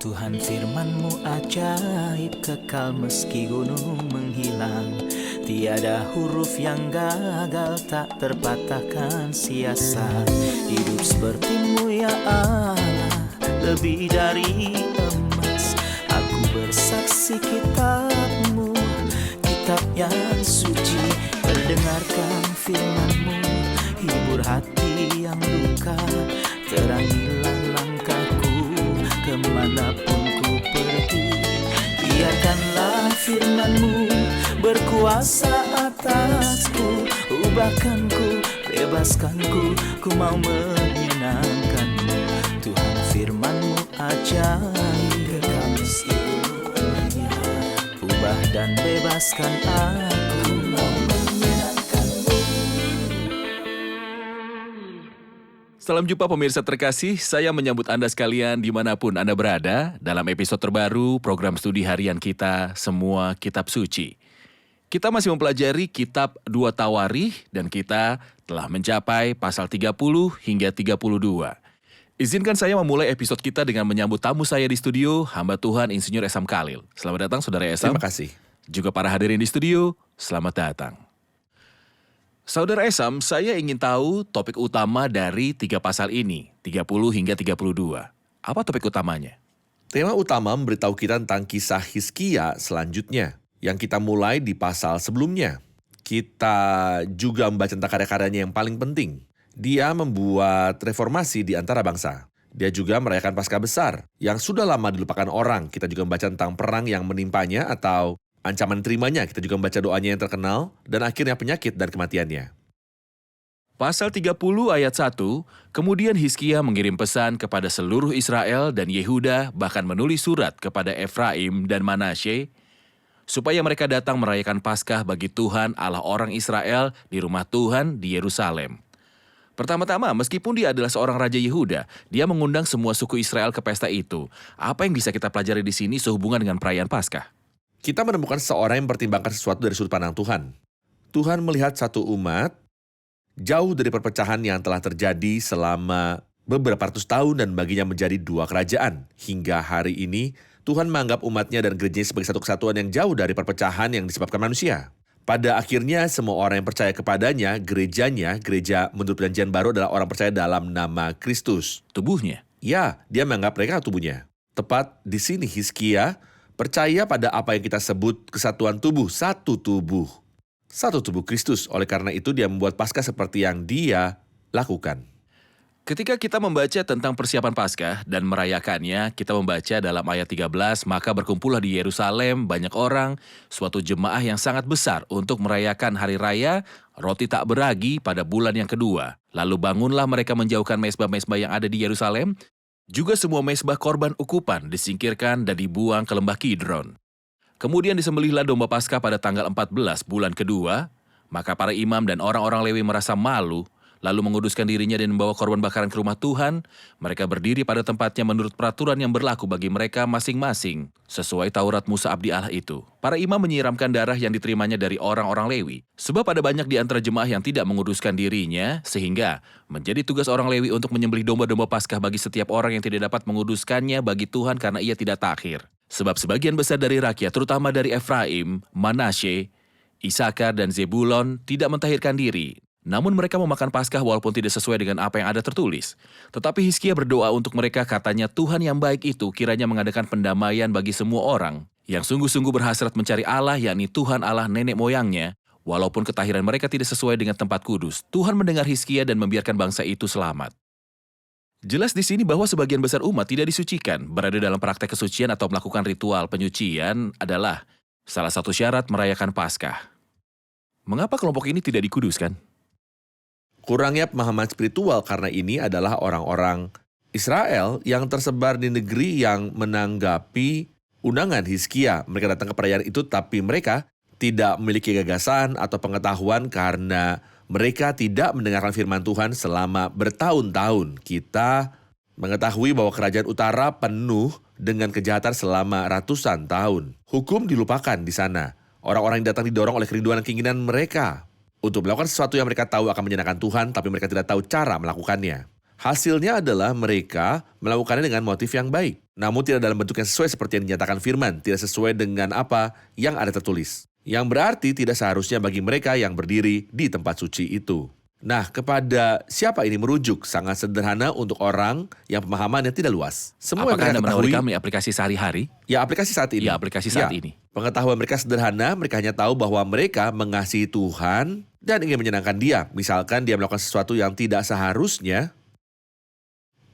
Tuhan firman-Mu ajaib, kekal meski gunung menghilang. Tiada huruf yang gagal, tak terpatahkan siasat. Hidup seperti-Mu ya Allah, lebih dari emas. Aku bersaksi kitab-Mu, kitab yang suci. Terdengarkan firman-Mu, hibur hati yang luka. Terangilah langkahku kemanapun ku pergi. Biarkanlah firman-Mu berkuasa atasku. Ubahkanku, bebaskanku, ku mau menyenangkan-Mu. Tuhan firman-Mu ajaib, kekal meski gunung. Ubah dan bebaskan aku, mau menyenangkan-Mu. Salam jumpa pemirsa terkasih, saya menyambut Anda sekalian dimanapun Anda berada dalam episode terbaru program studi harian kita, Semua Kitab Suci. Kita masih mempelajari kitab 2 Tawarikh dan kita telah mencapai pasal 30 hingga 32. Izinkan saya memulai episode kita dengan menyambut tamu saya di studio, hamba Tuhan Insinyur Esam Khalil. Selamat datang Saudara Esam. Terima kasih. Juga para hadirin di studio, selamat datang. Saudara Esam, saya ingin tahu topik utama dari 3 pasal ini, 30 hingga 32. Apa topik utamanya? Tema utama memberitahu kita tentang kisah Hizkia selanjutnya, yang kita mulai di pasal sebelumnya. Kita juga membaca tentang karya-karyanya yang paling penting. Dia membuat reformasi di antara bangsa. Dia juga merayakan Paskah besar, yang sudah lama dilupakan orang. Kita juga membaca tentang perang yang menimpanya atau ancaman terimanya. Kita juga membaca doanya yang terkenal, dan akhirnya penyakit dan kematiannya. Pasal 30 ayat 1, kemudian Hizkia mengirim pesan kepada seluruh Israel dan Yehuda, bahkan menulis surat kepada Efraim dan Manasye, supaya mereka datang merayakan Paskah bagi Tuhan Allah orang Israel di rumah Tuhan di Yerusalem. Pertama-tama, meskipun dia adalah seorang raja Yehuda, dia mengundang semua suku Israel ke pesta itu. Apa yang bisa kita pelajari di sini sehubungan dengan perayaan Paskah? Kita menemukan seorang yang mempertimbangkan sesuatu dari sudut pandang Tuhan. Tuhan melihat satu umat jauh dari perpecahan yang telah terjadi selama beberapa ratus tahun dan baginya menjadi 2 kerajaan. Hingga hari ini, Tuhan menganggap umatnya dan gerejanya sebagai satu kesatuan yang jauh dari perpecahan yang disebabkan manusia. Pada akhirnya, semua orang yang percaya kepadanya, gerejanya, gereja menurut perjanjian baru adalah orang percaya dalam nama Kristus. Tubuhnya. Ya, dia menganggap mereka tubuhnya. Tepat di sini Hizkia percaya pada apa yang kita sebut kesatuan tubuh, satu tubuh. Satu tubuh Kristus, oleh karena itu dia membuat Paskah seperti yang dia lakukan. Ketika kita membaca tentang persiapan Paskah dan merayakannya, kita membaca dalam ayat 13, maka berkumpullah di Yerusalem banyak orang, suatu jemaah yang sangat besar untuk merayakan hari raya, roti tak beragi pada bulan yang kedua. Lalu bangunlah mereka menjauhkan mezbah-mezbah yang ada di Yerusalem, juga semua mezbah korban ukupan disingkirkan dan dibuang ke lembah Kidron. Kemudian disembelihlah domba Paskah pada tanggal 14 bulan kedua, maka para imam dan orang-orang Lewi merasa malu, lalu menguduskan dirinya dan membawa korban bakaran ke rumah Tuhan. Mereka berdiri pada tempatnya menurut peraturan yang berlaku bagi mereka masing-masing, sesuai Taurat Musa abdi Allah itu. Para imam menyiramkan darah yang diterimanya dari orang-orang Lewi, sebab ada banyak di antara jemaah yang tidak menguduskan dirinya, sehingga menjadi tugas orang Lewi untuk menyembelih domba-domba Paskah bagi setiap orang yang tidak dapat menguduskannya bagi Tuhan karena ia tidak takhir. Sebab sebagian besar dari rakyat, terutama dari Efraim, Manasye, Isakar, dan Zebulon, tidak mentahirkan diri. Namun mereka memakan Paskah walaupun tidak sesuai dengan apa yang ada tertulis. Tetapi Hizkia berdoa untuk mereka, katanya Tuhan yang baik itu kiranya mengadakan pendamaian bagi semua orang yang sungguh-sungguh berhasrat mencari Allah, yakni Tuhan Allah nenek moyangnya, walaupun ketahiran mereka tidak sesuai dengan tempat kudus. Tuhan mendengar Hizkia dan membiarkan bangsa itu selamat. Jelas di sini bahwa sebagian besar umat tidak disucikan. Berada dalam praktek kesucian atau melakukan ritual penyucian adalah salah satu syarat merayakan Paskah. Mengapa kelompok ini tidak dikuduskan? Kurangnya pemahaman spiritual karena ini adalah orang-orang Israel yang tersebar di negeri yang menanggapi undangan Hizkia. Mereka datang ke perayaan itu tapi mereka tidak memiliki gagasan atau pengetahuan karena mereka tidak mendengarkan firman Tuhan selama bertahun-tahun. Kita mengetahui bahwa kerajaan utara penuh dengan kejahatan selama ratusan tahun. Hukum dilupakan di sana. Orang-orang yang datang didorong oleh kerinduan dan keinginan mereka untuk melakukan sesuatu yang mereka tahu akan menyenangkan Tuhan, tapi mereka tidak tahu cara melakukannya. Hasilnya adalah mereka melakukannya dengan motif yang baik. namun tidak dalam bentuk yang sesuai seperti yang dinyatakan firman, tidak sesuai dengan apa yang ada tertulis. Yang berarti tidak seharusnya bagi mereka yang berdiri di tempat suci itu. Nah, kepada siapa ini merujuk? Sangat sederhana untuk orang yang pemahamannya tidak luas. Semua Apakah yang Anda mereka menawari ketahui, kami aplikasi sehari-hari? ya aplikasi saat ini. Ya, aplikasi saat Ya, ini. pengetahuan mereka sederhana, mereka hanya tahu bahwa mereka mengasihi Tuhan dan ingin menyenangkan Dia. Misalkan dia melakukan sesuatu yang tidak seharusnya,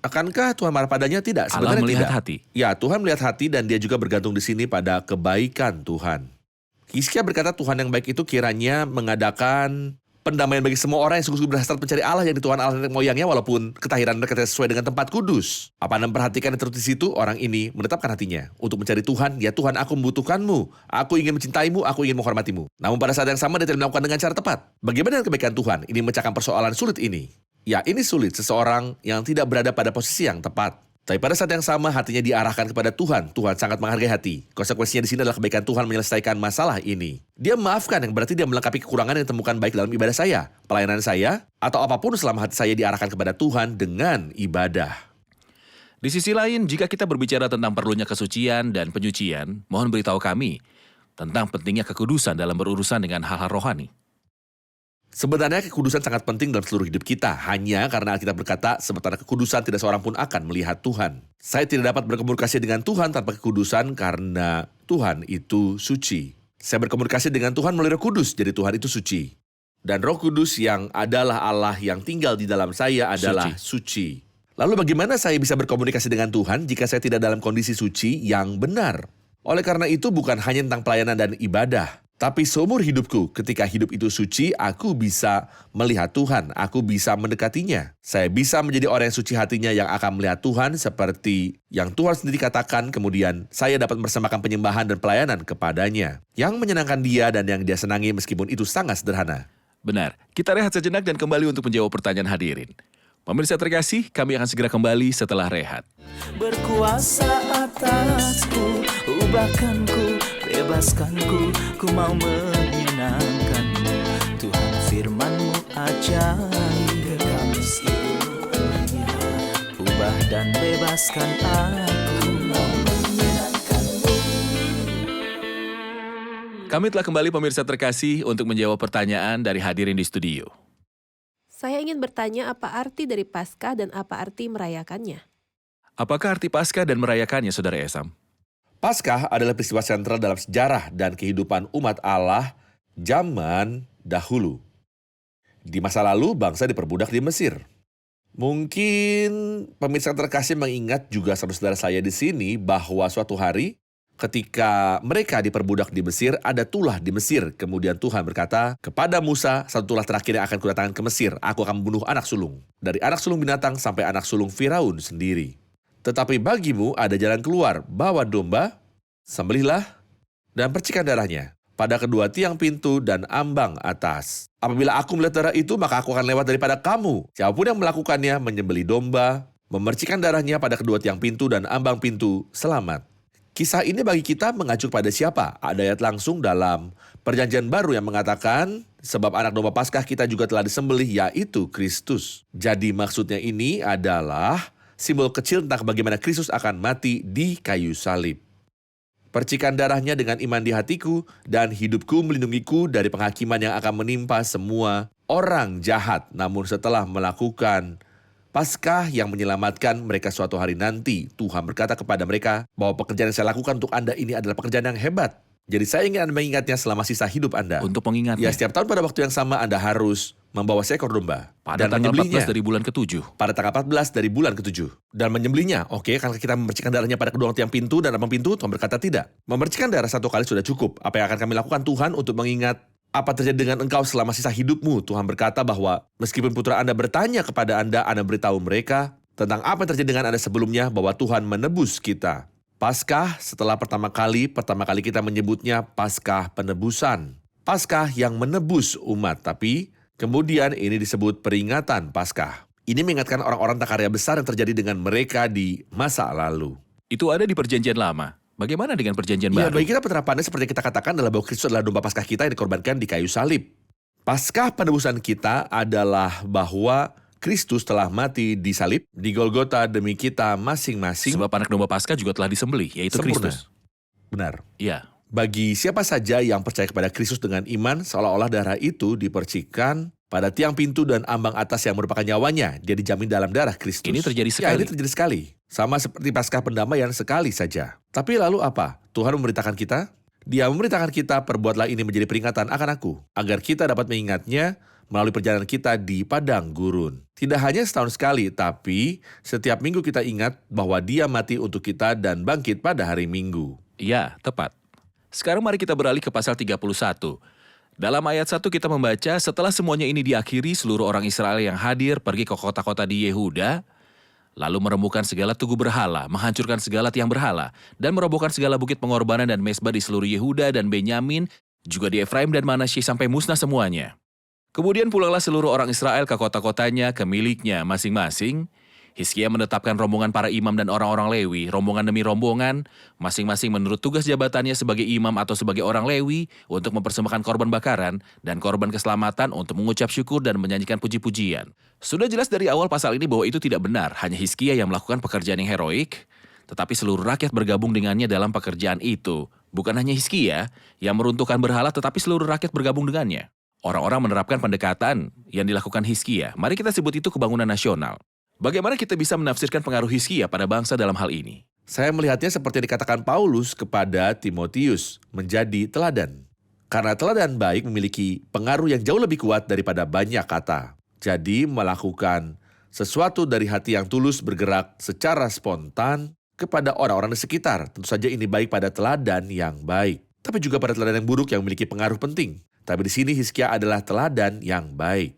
akankah Tuhan marah padanya? Tidak, Allah sebenarnya melihat tidak. hati. Ya, Tuhan melihat hati dan dia juga bergantung di sini pada kebaikan Tuhan. Hizkia berkata Tuhan yang baik itu kiranya mengadakan pendamaian bagi semua orang yang sungguh-sungguh berhasrat mencari Allah yang di Tuhan Allah nenek moyangnya walaupun ketahiran mereka tidak sesuai dengan tempat kudus. Apa Anda memperhatikan yang terus di situ? Orang ini menetapkan hatinya untuk mencari Tuhan. Ya Tuhan, aku membutuhkanmu. Aku ingin mencintaimu, aku ingin menghormatimu. Namun pada saat yang sama dia tidak melakukan dengan cara tepat. Bagaimana dengan kebaikan Tuhan? Ini memecahkan persoalan sulit ini. Ya, ini sulit seseorang yang tidak berada pada posisi yang tepat. Tapi pada saat yang sama hatinya diarahkan kepada Tuhan. Tuhan sangat menghargai hati. Konsekuensinya di sini adalah kebaikan Tuhan menyelesaikan masalah ini. Dia memaafkan yang berarti dia melengkapi kekurangan yang ditemukan baik dalam ibadah saya, pelayanan saya, atau apapun selama hati saya diarahkan kepada Tuhan dengan ibadah. Di sisi lain, jika kita berbicara tentang perlunya kesucian dan penyucian, mohon beritahu kami tentang pentingnya kekudusan dalam berurusan dengan hal-hal rohani. Sebenarnya kekudusan sangat penting dalam seluruh hidup kita. Hanya karena Alkitab berkata, sementara kekudusan tidak seorang pun akan melihat Tuhan. Saya tidak dapat berkomunikasi dengan Tuhan tanpa kekudusan karena Tuhan itu suci. Saya berkomunikasi dengan Tuhan melalui Roh Kudus, jadi Tuhan itu suci. Dan Roh Kudus yang adalah Allah yang tinggal di dalam saya adalah suci. Lalu bagaimana saya bisa berkomunikasi dengan Tuhan jika saya tidak dalam kondisi suci yang benar? Oleh karena itu bukan hanya tentang pelayanan dan ibadah. Tapi seumur hidupku, ketika hidup itu suci, aku bisa melihat Tuhan, aku bisa mendekatinya. Saya bisa menjadi orang yang suci hatinya yang akan melihat Tuhan seperti yang Tuhan sendiri katakan, kemudian saya dapat mempersembahkan penyembahan dan pelayanan kepadanya. Yang menyenangkan dia dan yang dia senangi meskipun itu sangat sederhana. Benar, kita rehat sejenak dan kembali untuk menjawab pertanyaan hadirin. Pemirsa terkasih, kami akan segera kembali setelah rehat. Berkuasa atasku, ubahkanku, bebaskanku, ku mau menyenangkanmu. Tuhan firman-Mu ajaib, kekal meskipun ubah dan bebaskan aku, mau menyenangkanmu. Kami telah kembali pemirsa terkasih untuk menjawab pertanyaan dari hadirin di studio. Saya ingin bertanya apa arti dari Paskah dan apa arti merayakannya? Apakah arti Paskah dan merayakannya, Saudara Esam? Paskah adalah peristiwa sentral dalam sejarah dan kehidupan umat Allah zaman dahulu. Di masa lalu, bangsa diperbudak di Mesir. Mungkin pemirsa terkasih mengingat juga saudara-saudara saya di sini bahwa suatu hari ketika mereka diperbudak di Mesir, ada tulah di Mesir. Kemudian Tuhan berkata kepada Musa, satu tulah terakhir yang akan kudatangkan ke Mesir. Aku akan membunuh anak sulung. Dari anak sulung binatang sampai anak sulung Firaun sendiri. Tetapi bagimu ada jalan keluar. Bawa domba, sembelihlah, dan percikan darahnya pada kedua tiang pintu dan ambang atas. Apabila aku melihat darah itu, maka aku akan lewat daripada kamu. Siapapun yang melakukannya, menyembelih domba, memercikan darahnya pada kedua tiang pintu dan ambang pintu, selamat. Kisah ini bagi kita mengacu pada siapa? Ada ayat langsung dalam Perjanjian Baru yang mengatakan, sebab anak domba Paskah kita juga telah disembelih, yaitu Kristus. Jadi maksudnya ini adalah simbol kecil tentang bagaimana Kristus akan mati di kayu salib. Percikan darahnya dengan iman di hatiku, dan hidupku melindungiku dari penghakiman yang akan menimpa semua orang jahat. Namun setelah melakukan Paskah yang menyelamatkan mereka suatu hari nanti, Tuhan berkata kepada mereka bahwa pekerjaan yang saya lakukan untuk Anda ini adalah pekerjaan yang hebat. Jadi saya ingin Anda mengingatnya selama sisa hidup Anda. Untuk mengingatnya. Ya, setiap tahun pada waktu yang sama Anda harus membawa seekor domba. Pada dan tanggal menyembelihnya 14 dari bulan ke-7. pada tanggal 14 dari bulan ke-7. Dan menyembelihnya. Oke, kalau kita memercikan darahnya pada kedua tiang pintu dan ambang pintu, Tuhan berkata tidak. Memercikan darah satu kali sudah cukup. Apa yang akan kami lakukan Tuhan untuk mengingat apa terjadi dengan engkau selama sisa hidupmu? Tuhan berkata bahwa meskipun putra Anda bertanya kepada Anda beritahu mereka tentang apa yang terjadi dengan Anda sebelumnya, bahwa Tuhan menebus kita. Paskah setelah pertama kali kita menyebutnya Paskah penebusan. Paskah yang menebus umat, tapi kemudian ini disebut peringatan Paskah. Ini mengingatkan orang-orang tak karya besar yang terjadi dengan mereka di masa lalu. Itu ada di Perjanjian Lama. Bagaimana dengan Perjanjian Ya, Baru? bagi kita penerapannya seperti yang kita katakan adalah bahwa Kristus adalah domba Paskah kita yang dikorbankan di kayu salib. Paskah penebusan kita adalah bahwa Kristus telah mati di salib di Golgota demi kita masing-masing. Sebab anak domba Paskah juga telah disembelih, yaitu Sempurna. Kristus. Benar. Ya, Bagi siapa saja yang percaya kepada Kristus dengan iman, seolah-olah darah itu dipercikkan pada tiang pintu dan ambang atas yang merupakan nyawanya. Dia dijamin dalam darah Kristus. Ini terjadi Ya, sekali. ini terjadi sekali. Sama seperti Paskah pendamaian sekali saja. Tapi lalu apa? Tuhan memerintahkan kita? Dia memerintahkan kita, perbuatlah ini menjadi peringatan akan aku, agar kita dapat mengingatnya melalui perjalanan kita di padang gurun. Tidak hanya setahun sekali, tapi setiap minggu kita ingat bahwa dia mati untuk kita dan bangkit pada hari Minggu. ya, tepat. Sekarang mari kita beralih ke pasal 31. Dalam ayat 1 kita membaca, setelah semuanya ini diakhiri, seluruh orang Israel yang hadir pergi ke kota-kota di Yehuda, lalu merembukan segala tugu berhala, menghancurkan segala tiang berhala, dan merobohkan segala bukit pengorbanan dan mezbah di seluruh Yehuda dan Benyamin, juga di Efraim dan Manasye sampai musnah semuanya. Kemudian pulanglah seluruh orang Israel ke kota-kotanya, ke miliknya masing-masing. Hizkia menetapkan rombongan para imam dan orang-orang Lewi, rombongan demi rombongan, masing-masing menurut tugas jabatannya sebagai imam atau sebagai orang Lewi untuk mempersembahkan korban bakaran dan korban keselamatan untuk mengucap syukur dan menyanyikan puji-pujian. Sudah jelas dari awal pasal ini bahwa itu tidak benar, hanya Hizkia yang melakukan pekerjaan yang heroik, tetapi seluruh rakyat bergabung dengannya dalam pekerjaan itu. Bukan hanya Hizkia yang meruntuhkan berhala, tetapi seluruh rakyat bergabung dengannya. Orang-orang menerapkan pendekatan yang dilakukan Hizkia. Mari kita sebut itu kebangunan nasional. Bagaimana kita bisa menafsirkan pengaruh Hizkia pada bangsa dalam hal ini? Saya melihatnya seperti yang dikatakan Paulus kepada Timotius, menjadi teladan. Karena teladan baik memiliki pengaruh yang jauh lebih kuat daripada banyak kata. Jadi melakukan sesuatu dari hati yang tulus bergerak secara spontan kepada orang-orang di sekitar. Tentu saja ini baik pada teladan yang baik. Tapi juga pada teladan yang buruk yang memiliki pengaruh penting. Tapi di sini Hizkia adalah teladan yang baik.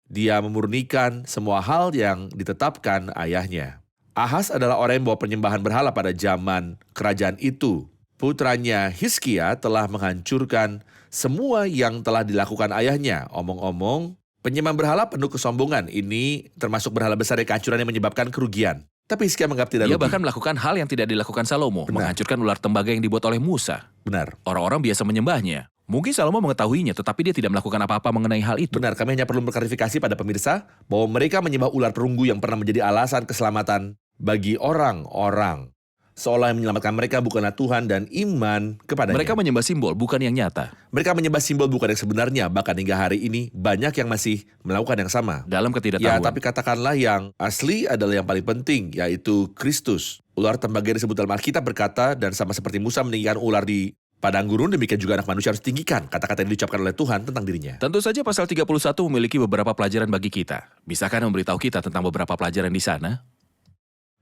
Dia memurnikan semua hal yang ditetapkan ayahnya. Ahaz adalah orang yang membawa penyembahan berhala pada zaman kerajaan itu. Putranya Hizkia telah menghancurkan semua yang telah dilakukan ayahnya. Omong-omong, penyembahan berhala penuh kesombongan. Ini termasuk berhala besar yang kehancuran yang menyebabkan kerugian. Tapi Hizkia menganggap tidak Dia rugi. bahkan melakukan hal yang tidak dilakukan Salomo, Benar. menghancurkan ular tembaga yang dibuat oleh Musa. Benar. Orang-orang biasa menyembahnya. Mungkin Salomo mengetahuinya, tetapi dia tidak melakukan apa-apa mengenai hal itu. Benar, kami hanya perlu berklarifikasi pada pemirsa bahwa mereka menyembah ular perunggu yang pernah menjadi alasan keselamatan bagi orang-orang. Seolah yang menyelamatkan mereka bukanlah Tuhan dan iman kepadanya. Mereka menyembah simbol, bukan yang nyata. Mereka menyembah simbol bukan yang sebenarnya, bahkan hingga hari ini banyak yang masih melakukan yang sama. Dalam ketidaktahuan. Ya, tapi katakanlah yang asli adalah yang paling penting, yaitu Kristus. Ular tembaga yang disebut dalam Alkitab berkata, dan sama seperti Musa meninggikan ular di padang gurun, demikian juga anak manusia harus tinggikan kata-kata yang diucapkan oleh Tuhan tentang dirinya. Tentu saja pasal 31 memiliki beberapa pelajaran bagi kita. Bisakah memberitahu kita tentang beberapa pelajaran di sana?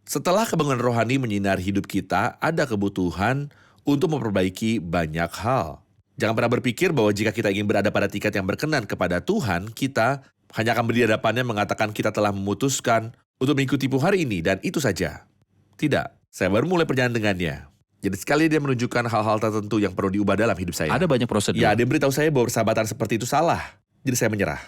Setelah kebangunan rohani menyinari hidup kita, ada kebutuhan untuk memperbaiki banyak hal. Jangan pernah berpikir bahwa jika kita ingin berada pada tingkat yang berkenan kepada Tuhan, kita hanya akan berdiri di hadapannya mengatakan kita telah memutuskan untuk mengikuti hari ini dan itu saja. Tidak, saya baru mulai perjalanan dengannya. Jadi sekali dia menunjukkan hal-hal tertentu yang perlu diubah dalam hidup saya. Ada banyak prosedur. Ya, dia beritahu saya bahwa persahabatan seperti itu salah. Jadi saya menyerah.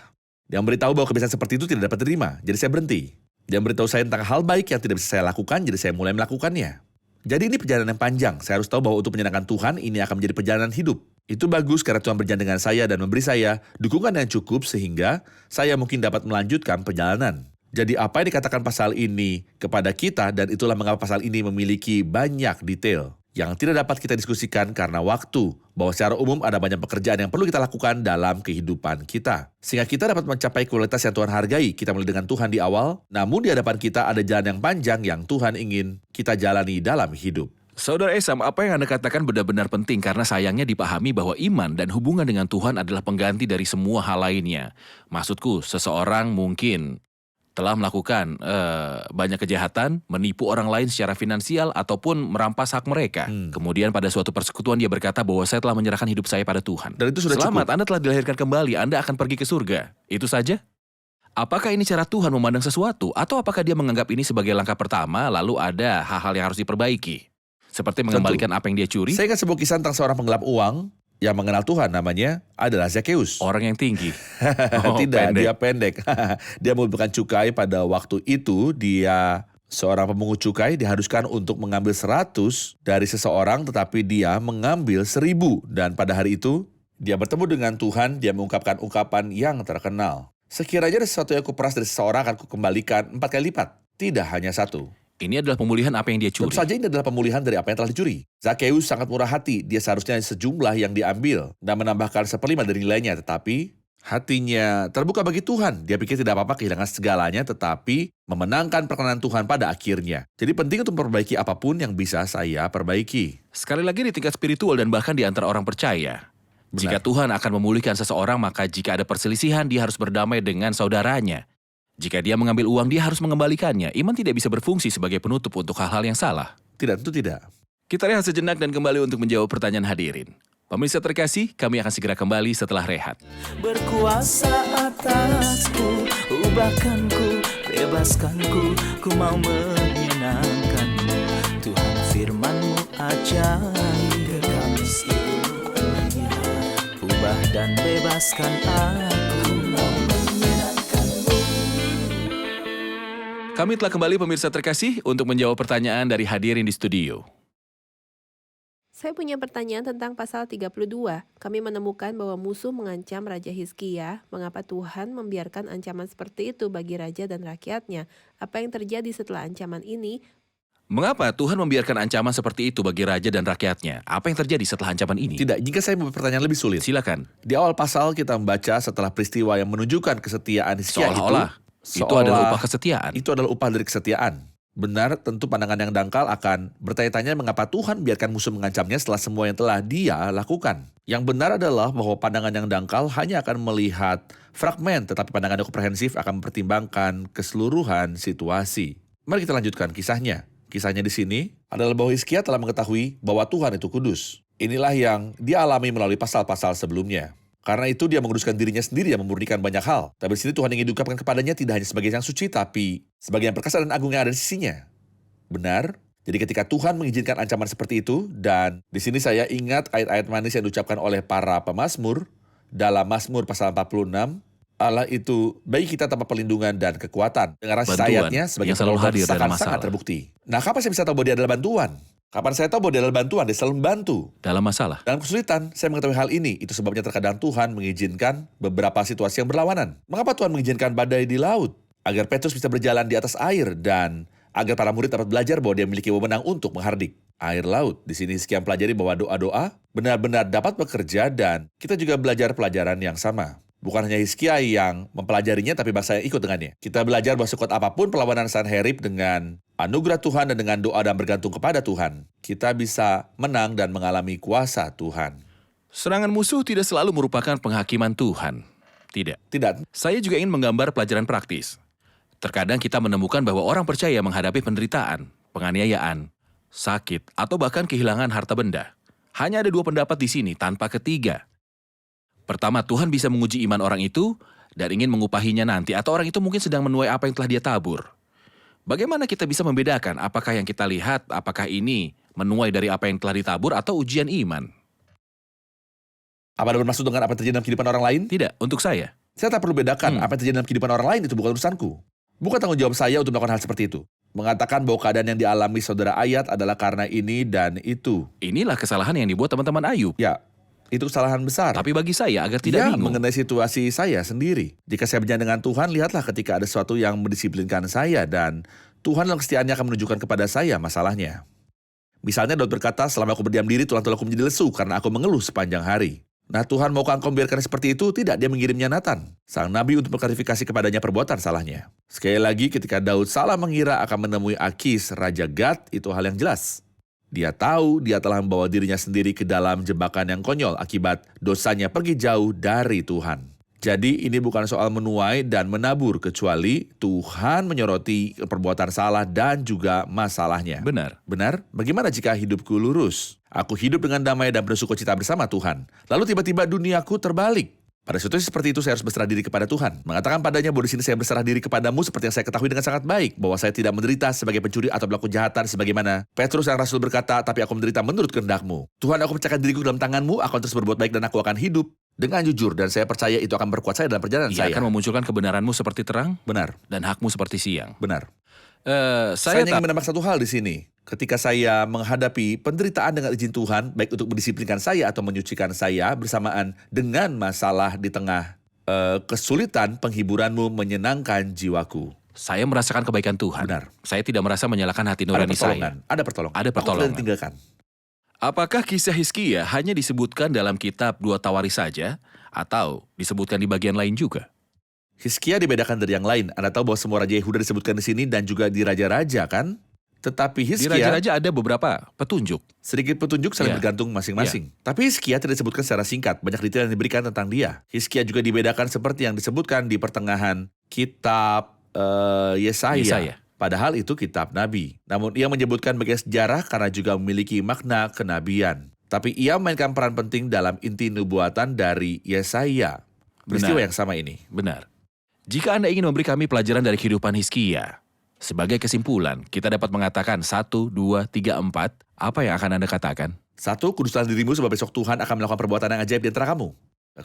Dia memberitahu bahwa kebiasaan seperti itu tidak dapat diterima. Jadi saya berhenti. Dia memberitahu saya tentang hal baik yang tidak bisa saya lakukan. Jadi saya mulai melakukannya. Jadi ini perjalanan yang panjang. Saya harus tahu bahwa untuk menyenangkan Tuhan, ini akan menjadi perjalanan hidup. Itu bagus karena Tuhan berjalan dengan saya dan memberi saya dukungan yang cukup sehingga saya mungkin dapat melanjutkan perjalanan. Jadi apa yang dikatakan pasal ini kepada kita dan itulah mengapa pasal ini memiliki banyak detail yang tidak dapat kita diskusikan karena waktu, bahwa secara umum ada banyak pekerjaan yang perlu kita lakukan dalam kehidupan kita. Sehingga kita dapat mencapai kualitas yang Tuhan hargai. Kita mulai dengan Tuhan di awal, namun di hadapan kita ada jalan yang panjang yang Tuhan ingin kita jalani dalam hidup. Saudara Esam, apa yang Anda katakan benar-benar penting karena sayangnya dipahami bahwa iman dan hubungan dengan Tuhan adalah pengganti dari semua hal lainnya. Maksudku, seseorang mungkin telah melakukan banyak kejahatan, menipu orang lain secara finansial ataupun merampas hak mereka. Kemudian pada suatu persekutuan dia berkata bahwa saya telah menyerahkan hidup saya pada Tuhan. Dan itu sudah Selamat, cukup. Anda telah dilahirkan kembali, Anda akan pergi ke surga. Itu saja? Apakah ini cara Tuhan memandang sesuatu? Atau apakah dia menganggap ini sebagai langkah pertama lalu ada hal-hal yang harus diperbaiki? Seperti mengembalikan apa yang dia curi? Saya ingat sebuah kisah tentang seorang penggelap uang yang mengenal Tuhan, namanya adalah Zakheus. Orang yang tinggi. Tidak, pendek. dia pendek. Dia mengumpulkan cukai pada waktu itu, dia seorang pemungut cukai diharuskan untuk mengambil 100 dari seseorang, tetapi dia mengambil 1000. Dan pada hari itu, dia bertemu dengan Tuhan, dia mengungkapkan ungkapan yang terkenal. Sekiranya ada sesuatu yang kuperas dari seseorang akan kukembalikan 4 kali lipat. Tidak hanya 1. Ini adalah pemulihan apa yang dia Tentu curi. saja ini adalah pemulihan dari apa yang telah dicuri. Zakheus sangat murah hati, dia seharusnya sejumlah yang diambil dan menambahkan 1/5 dari nilainya, tetapi hatinya terbuka bagi Tuhan. Dia pikir tidak apa-apa kehilangan segalanya, tetapi memenangkan perkenan Tuhan pada akhirnya. Jadi penting untuk memperbaiki apapun yang bisa saya perbaiki. Sekali lagi di tingkat spiritual dan bahkan di antara orang percaya. Benar. Jika Tuhan akan memulihkan seseorang, maka jika ada perselisihan, dia harus berdamai dengan saudaranya. Jika dia mengambil uang, dia harus mengembalikannya. Iman tidak bisa berfungsi sebagai penutup untuk hal-hal yang salah. Tidak, tentu tidak. Kita rehat sejenak dan kembali untuk menjawab pertanyaan hadirin. Pemirsa terkasih, kami akan segera kembali setelah rehat. Berkuasa atasku, ubahkanku, bebaskanku, ku mau menyenangkanmu. Tuhan firman-Mu ajaib, kekal seluruhnya. Ubah dan bebaskan aku, mau menyenangkanmu. Kami telah kembali pemirsa terkasih untuk menjawab pertanyaan dari hadirin di studio. Saya punya pertanyaan tentang pasal 32. Kami menemukan bahwa musuh mengancam Raja Hizkia. Mengapa Tuhan membiarkan ancaman seperti itu bagi raja dan rakyatnya? Apa yang terjadi setelah ancaman ini? Mengapa Tuhan membiarkan ancaman seperti itu bagi raja dan rakyatnya? Apa yang terjadi setelah ancaman ini? Tidak, jika saya membuat pertanyaan lebih sulit. Silakan. Di awal pasal kita membaca setelah peristiwa yang menunjukkan kesetiaan Hizkia Seolah-olah itu adalah upah kesetiaan. Itu adalah upah dari kesetiaan. Benar, tentu pandangan yang dangkal akan bertanya-tanya mengapa Tuhan biarkan musuh mengancamnya setelah semua yang telah dia lakukan. Yang benar adalah bahwa pandangan yang dangkal hanya akan melihat fragmen, tetapi pandangan yang komprehensif akan mempertimbangkan keseluruhan situasi. Mari kita lanjutkan kisahnya. Kisahnya di sini adalah bahwa Hizkia telah mengetahui bahwa Tuhan itu kudus. Inilah yang dia alami melalui pasal-pasal sebelumnya. Karena itu dia menguduskan dirinya sendiri yang memurnikan banyak hal. Tapi di sini Tuhan ingin diungkapkan kepadanya tidak hanya sebagai yang suci, tapi sebagai yang perkasa dan agung yang ada di sisinya. Benar? Jadi ketika Tuhan mengizinkan ancaman seperti itu, dan di sini saya ingat ayat-ayat manis yang diucapkan oleh para pemazmur dalam Mazmur pasal 46, Allah itu bagi kita tanpa perlindungan dan kekuatan. Dengan Bantuan ayatnya sebagai yang selalu penolong hadir dalam sangat masalah. terbukti. Nah, kapan saya bisa tahu bahwa dia adalah bantuan? Kapan saya tahu bahwa dia adalah bantuan? Dia selalu membantu. Dalam masalah. Dalam kesulitan, saya mengetahui hal ini. Itu sebabnya terkadang Tuhan mengizinkan beberapa situasi yang berlawanan. Mengapa Tuhan mengizinkan badai di laut? Agar Petrus bisa berjalan di atas air dan agar para murid dapat belajar bahwa dia memiliki wewenang untuk menghardik air laut. Di sini sekian pelajari bahwa doa-doa benar-benar dapat bekerja dan kita juga belajar pelajaran yang sama. Bukan hanya Hizkia yang mempelajarinya, tapi bangsa yang ikut dengannya. Kita belajar bahwa sekuat apapun perlawanan Sanherib dengan anugerah Tuhan dan dengan doa dan bergantung kepada Tuhan, kita bisa menang dan mengalami kuasa Tuhan. Serangan musuh tidak selalu merupakan penghakiman Tuhan. Tidak. Tidak, Saya juga ingin menggambar pelajaran praktis. Terkadang kita menemukan bahwa orang percaya menghadapi penderitaan, penganiayaan, sakit, atau bahkan kehilangan harta benda. Hanya ada 2 pendapat di sini tanpa ketiga. Pertama, Tuhan bisa menguji iman orang itu dan ingin mengupahinya nanti, atau orang itu mungkin sedang menuai apa yang telah dia tabur. Bagaimana kita bisa membedakan apakah yang kita lihat, apakah ini menuai dari apa yang telah ditabur atau ujian iman? apa ada bermaksud dengan apa yang terjadi dalam kehidupan orang lain? Tidak, untuk saya. Saya tak perlu bedakan apa yang terjadi dalam kehidupan orang lain, itu bukan urusanku. Bukan tanggung jawab saya untuk melakukan hal seperti itu. Mengatakan bahwa keadaan yang dialami saudara Ayat adalah karena ini dan itu. Inilah kesalahan yang dibuat teman-teman Ayub. Ya, itu kesalahan besar. Tapi bagi saya, agar tidak Ya, bingung. mengenai situasi saya sendiri. Jika saya berjalan dengan Tuhan, lihatlah ketika ada sesuatu yang mendisiplinkan saya dan Tuhan dalam kesetiaannya akan menunjukkan kepada saya masalahnya. Misalnya Daud berkata, selama aku berdiam diri, tulang-tulangku menjadi lesu karena aku mengeluh sepanjang hari. Nah, Tuhan maukah engkau membiarkan seperti itu? Tidak, dia mengirimnya Nathan, sang nabi untuk mengklarifikasi kepadanya perbuatan salahnya. Sekali lagi, ketika Daud salah mengira akan menemui Akis, Raja Gad, itu hal yang jelas. Dia tahu dia telah membawa dirinya sendiri ke dalam jebakan yang konyol akibat dosanya pergi jauh dari Tuhan. Jadi ini bukan soal menuai dan menabur, kecuali Tuhan menyoroti perbuatan salah dan juga masalahnya. Benar. Benar? Bagaimana jika hidupku lurus? Aku hidup dengan damai dan bersukacita bersama Tuhan. Lalu tiba-tiba duniaku terbalik. Pada situasi seperti itu saya harus berserah diri kepada Tuhan. Mengatakan padanya bahwa di sini saya berserah diri kepadamu seperti yang saya ketahui dengan sangat baik. Bahwa saya tidak menderita sebagai pencuri atau pelaku kejahatan sebagaimana Petrus yang Rasul berkata, tapi aku menderita menurut kehendak-Mu. Tuhan, aku percayakan diriku dalam tangan-Mu, aku akan terus berbuat baik dan aku akan hidup dengan jujur. Dan saya percaya itu akan berkuat saya dalam perjalanan Ia saya. akan memunculkan kebenaranmu seperti terang Benar, dan hakmu seperti siang. benar. Saya Saya ingin menambah satu hal di sini. Ketika saya menghadapi penderitaan dengan izin Tuhan, baik untuk mendisiplinkan saya atau menyucikan saya bersamaan dengan masalah di tengah kesulitan penghiburanmu menyenangkan jiwaku. Saya merasakan kebaikan Tuhan. Benar. Saya tidak merasa menyalahkan hati Ada nurani saya. pertolongan. Ada pertolongan. Ada Aku pertolongan. tidak ditinggalkan. Apakah kisah Hizkia hanya disebutkan dalam kitab 2 Tawaris saja? Atau disebutkan di bagian lain juga? Hizkia dibedakan dari yang lain. Anda tahu bahwa semua raja Yehuda disebutkan di sini dan juga di raja-raja kan? Tetapi Di Hizkia, Raja-Raja ada beberapa petunjuk. sedikit petunjuk saling Iya. bergantung masing-masing. Tapi Hizkia tidak disebutkan secara singkat. Banyak detail yang diberikan tentang dia. Hizkia juga dibedakan seperti yang disebutkan di pertengahan kitab Yesaya. Yesaya. Padahal itu kitab Nabi. Namun ia menyebutkan bagian sejarah karena juga memiliki makna kenabian. Tapi ia memainkan peran penting dalam inti nubuatan dari Yesaya. Peristiwa Benar. yang sama ini. Benar. Jika Anda ingin memberi kami pelajaran dari kehidupan Hizkia, sebagai kesimpulan, kita dapat mengatakan 1, 2, 3, 4. Apa yang akan Anda katakan? 1. Kuduslah dirimu sebab besok Tuhan akan melakukan perbuatan yang ajaib di antara kamu.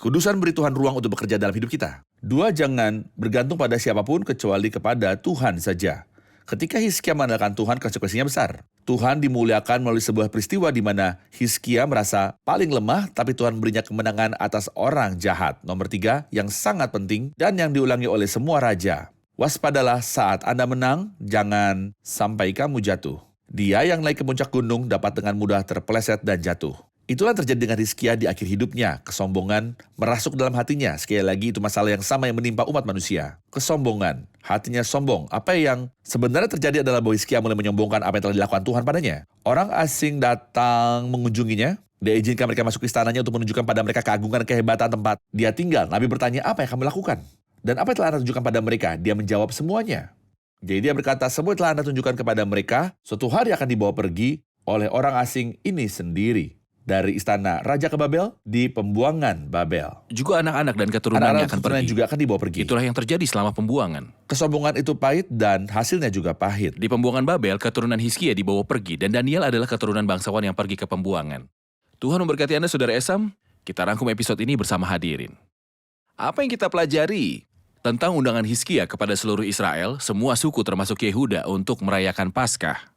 Kudusan beri Tuhan ruang untuk bekerja dalam hidup kita. 2. Jangan bergantung pada siapapun kecuali kepada Tuhan saja. Ketika Hizkia mengandalkan Tuhan, konsekuensinya besar. Tuhan dimuliakan melalui sebuah peristiwa di mana Hizkia merasa paling lemah, tapi Tuhan berinya kemenangan atas orang jahat. Nomor 3, yang sangat penting dan yang diulangi oleh semua raja. Waspadalah saat Anda menang, jangan sampai kamu jatuh. Dia yang naik ke puncak gunung dapat dengan mudah terpeleset dan jatuh. Itulah yang terjadi dengan Hizkia di akhir hidupnya. Kesombongan merasuk dalam hatinya. Sekali lagi itu masalah yang sama yang menimpa umat manusia. Kesombongan, hatinya sombong. Apa yang sebenarnya terjadi adalah bahwa Hizkia mulai menyombongkan apa yang telah dilakukan Tuhan padanya. Orang asing datang mengunjunginya. Dia izinkan mereka masuk istananya untuk menunjukkan pada mereka keagungan dan kehebatan tempat dia tinggal. Nabi bertanya, apa yang kamu lakukan? Dan apa yang telah Anda tunjukkan pada mereka? Dia menjawab semuanya. Jadi dia berkata, semua yang telah Anda tunjukkan kepada mereka, suatu hari akan dibawa pergi oleh orang asing ini sendiri. Dari istana Raja ke Babel, di pembuangan Babel. Juga anak-anak dan keturunannya Anak-anak akan keturunan pergi. juga akan dibawa pergi. Itulah yang terjadi selama pembuangan. Kesombongan itu pahit dan hasilnya juga pahit. Di pembuangan Babel, keturunan Hizkia dibawa pergi dan Daniel adalah keturunan bangsawan yang pergi ke pembuangan. Tuhan memberkati Anda, Saudara Esam. Kita rangkum episode ini bersama hadirin. Apa yang kita pelajari tentang undangan Hizkia kepada seluruh Israel, semua suku termasuk Yehuda untuk merayakan Paskah?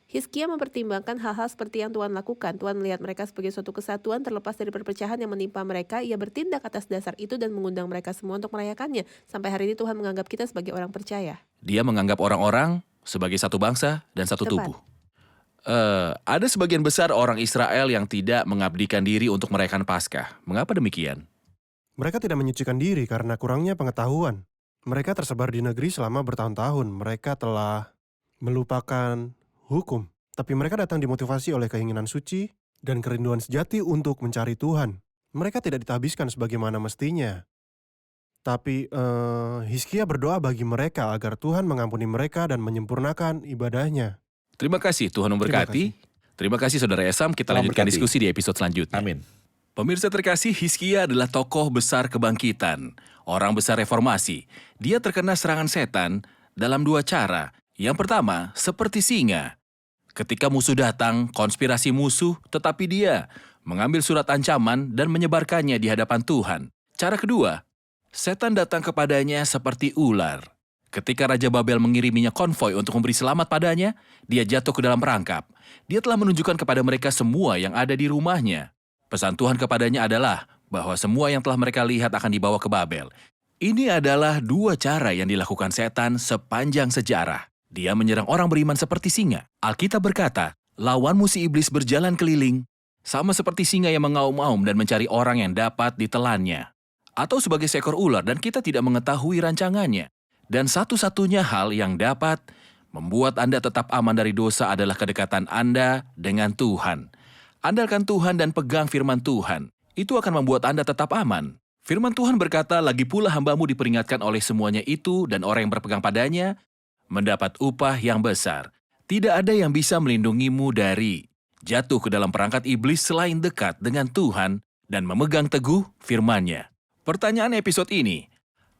Hizkia mempertimbangkan hal-hal seperti yang Tuhan lakukan. Tuhan melihat mereka sebagai suatu kesatuan terlepas dari perpecahan yang menimpa mereka. Ia bertindak atas dasar itu dan mengundang mereka semua untuk merayakannya. Sampai hari ini Tuhan menganggap kita sebagai orang percaya. Dia menganggap orang-orang sebagai satu bangsa dan satu Tepat. tubuh. Ada sebagian besar orang Israel yang tidak mengabdikan diri untuk merayakan Paskah. Mengapa demikian? Mereka tidak menyucikan diri karena kurangnya pengetahuan. Mereka tersebar di negeri selama bertahun-tahun. Mereka telah melupakan hukum. Tapi mereka datang dimotivasi oleh keinginan suci dan kerinduan sejati untuk mencari Tuhan. Mereka tidak dihabiskan sebagaimana mestinya. Tapi Hizkia berdoa bagi mereka agar Tuhan mengampuni mereka dan menyempurnakan ibadahnya. Terima kasih, Tuhan memberkati. Terima kasih Saudara Esam, kita Tuhan lanjutkan berkati. diskusi di episode selanjutnya. Amin. Pemirsa terkasih, Hizkia adalah tokoh besar kebangkitan, orang besar reformasi. Dia terkena serangan setan dalam 2 cara. Yang pertama, seperti singa. Ketika musuh datang, konspirasi musuh, tetapi dia mengambil surat ancaman dan menyebarkannya di hadapan Tuhan. Cara kedua, setan datang kepadanya seperti ular. Ketika Raja Babel mengiriminya konvoi untuk memberi selamat padanya, dia jatuh ke dalam perangkap. Dia telah menunjukkan kepada mereka semua yang ada di rumahnya. Pesan Tuhan kepadanya adalah bahwa semua yang telah mereka lihat akan dibawa ke Babel. Ini adalah 2 cara yang dilakukan setan sepanjang sejarah. Dia menyerang orang beriman seperti singa. Alkitab berkata, lawanmu si iblis berjalan keliling, sama seperti singa yang mengaum-aum dan mencari orang yang dapat ditelannya. Atau sebagai seekor ular dan kita tidak mengetahui rancangannya. Dan satu-satunya hal yang dapat membuat Anda tetap aman dari dosa adalah kedekatan Anda dengan Tuhan. Andalkan Tuhan dan pegang firman Tuhan. Itu akan membuat Anda tetap aman. Firman Tuhan berkata, lagi pula hambamu diperingatkan oleh semuanya itu dan orang yang berpegang padanya mendapat upah yang besar. Tidak ada yang bisa melindungimu dari jatuh ke dalam perangkat iblis selain dekat dengan Tuhan dan memegang teguh firman-Nya. Pertanyaan episode ini,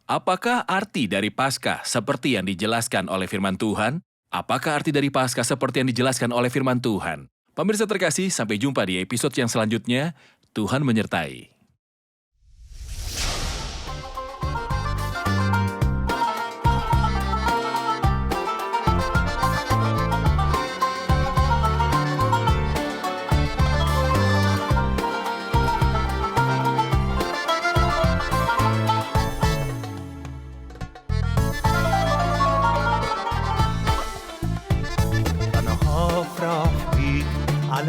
apakah arti dari Paskah seperti yang dijelaskan oleh firman Tuhan? Apakah arti dari Paskah seperti yang dijelaskan oleh firman Tuhan? Pemirsa terkasih, sampai jumpa di episode yang selanjutnya. Tuhan menyertai.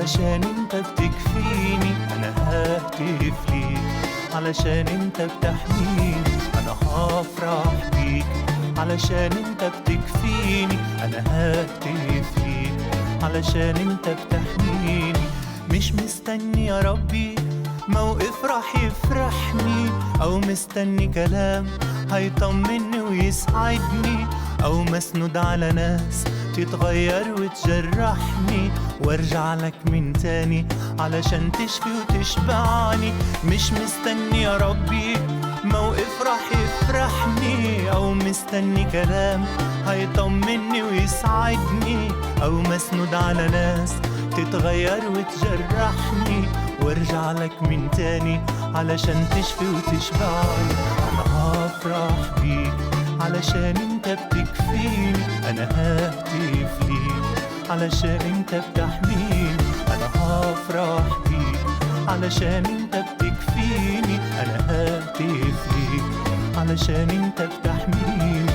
علشان انت بتكفيني انا ههتف ليك، علشان انت بتحميني انا هفرح بيك، علشان انت بتكفيني انا ههتف ليك، علشان انت بتحميني. مش مستني يا ربي موقف راح يفرحني، او مستني كلام هيطمني ويسعدني، او مسنود على ناس تتغير وتجرحني، وارجع لك من تاني علشان تشفي وتشبعني. مش مستني يا ربي موقف راح يفرحني، او مستني كلام هيطمني ويسعدني، او مسنود على ناس تتغير وتجرحني، وارجع لك من تاني علشان تشفي وتشبعني. انا هفرح بيك علشان انت بتكفيني، انا ههتف ليك علشان انت بتحميني، انا هفرح بيك علشان انت بتكفيني، انا ههتف ليك علشان انت بتحميني.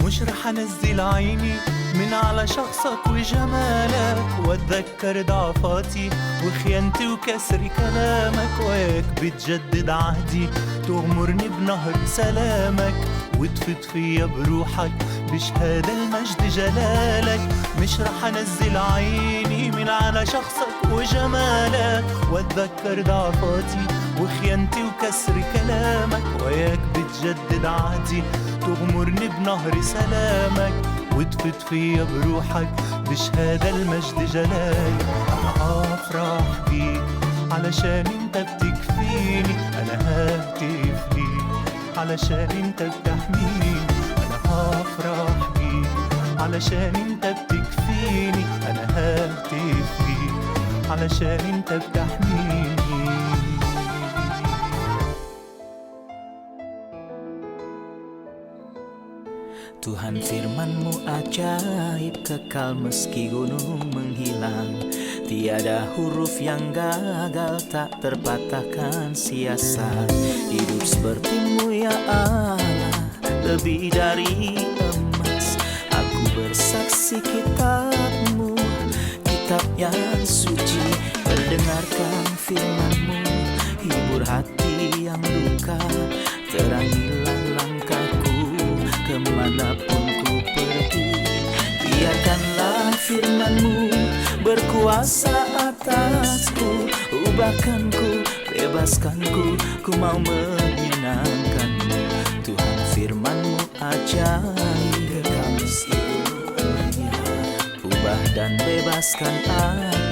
مش رح انزل عيني من على شخصك وجمالك، واتذكر ضعفاتي وخيانتي وكسر كلامك، وياك بتجدد عهدي تغمرني بنهر سلامك، وتفيض فيا بروحك بشهادة المجد جلالك. مش رح انزل عيني من على شخصك وجمالك، واتذكر ضعفاتي وخيانتي وكسر كلامك، وياك بتجدد عهدي تغمرني بنهر سلامك، وتفيض فيا بروحك بشهادة المجد جلالك. أنا هفرح بيك علشان انت بتكفيني، أنا ههتف ليك علشان انت بتحميني، أنا هفرح بيك علشان انت بتكفيني، أنا ههتف ليك علشان انت بتحميني. Tuhan firman-Mu ajaib, kekal meski gunung menghilang. Tiada huruf yang gagal, tak terpatahkan siasat. Hidup seperti-Mu ya Allah, lebih dari emas. Aku bersaksi kitab-Mu, kitab yang suci. Mendengarkan firman-Mu, hibur hati yang luka. Terangilah langkahku kemanapun ku pergi. Biarkanlah firman-Mu berkuasa atasku, ubahkanku, bebaskanku, ku mau menyenangkan-Mu. Tuhan firman-Mu ajaib, kekal meski ubah dan bebaskan aku.